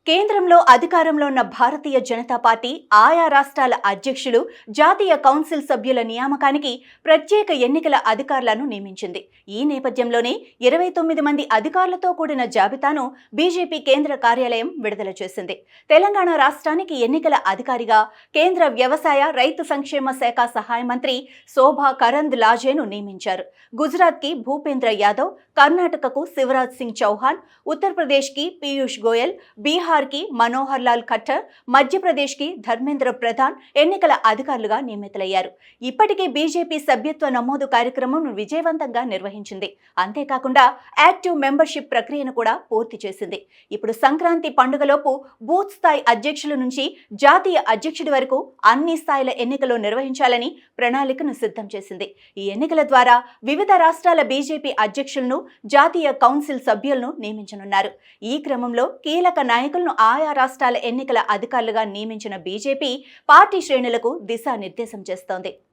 కేంద్రంలో అధికారంలో ఉన్న భారతీయ జనతా పార్టీ ఆయా రాష్ట్రాల అధ్యక్షులు, జాతీయ కౌన్సిల్ సభ్యుల నియామకానికి ప్రత్యేక ఎన్నికల అధికారులను నియమించింది. ఈ నేపథ్యంలోనే 29 మంది అధికారులతో కూడిన జాబితాను బీజేపీ కేంద్ర కార్యాలయం విడుదల చేసింది. తెలంగాణ రాష్ట్రానికి ఎన్నికల అధికారిగా కేంద్ర వ్యవసాయ, రైతు సంక్షేమ శాఖ సహాయ మంత్రి శోభా కరంద్లాజేను నియమించారు. గుజరాత్కి భూపేంద్ర యాదవ్, కర్ణాటకకు శివరాజ్ సింగ్ చౌహాన్, ఉత్తరప్రదేశ్కి పీయూష్ గోయల్, బీహార్కి మనోహర్ లాల్ ఖట్టర్, మధ్యప్రదేశ్కి ధర్మేంద్ర ప్రధాన్ ఎన్నికల అధికారులుగా నియమితులయ్యారు. ఇప్పటికే బీజేపీ సభ్యత్వ నమోదు కార్యక్రమం విజయవంతంగా నిర్వహించింది. అంతేకాకుండా యాక్టివ్ మెంబర్షిప్ ప్రక్రియను కూడా పూర్తి చేసింది. ఇప్పుడు సంక్రాంతి పండుగలోపు బూత్ స్థాయి అధ్యక్షుల నుంచి జాతీయ అధ్యక్షుడి వరకు అన్ని స్థాయిల ఎన్నికలు నిర్వహించాలని ప్రణాళికను సిద్ధం చేసింది. ఈ ఎన్నికల ద్వారా వివిధ రాష్ట్రాల బీజేపీ అధ్యక్షులను, జాతీయ కౌన్సిల్ సభ్యులను నియమించనున్నారు. ఈ క్రమంలో కీలక నాయకులను ఆయా రాష్ట్రాల ఎన్నికల అధికారులుగా నియమించిన బీజేపీ పార్టీ శ్రేణులకు దిశానిర్దేశం చేస్తోంది.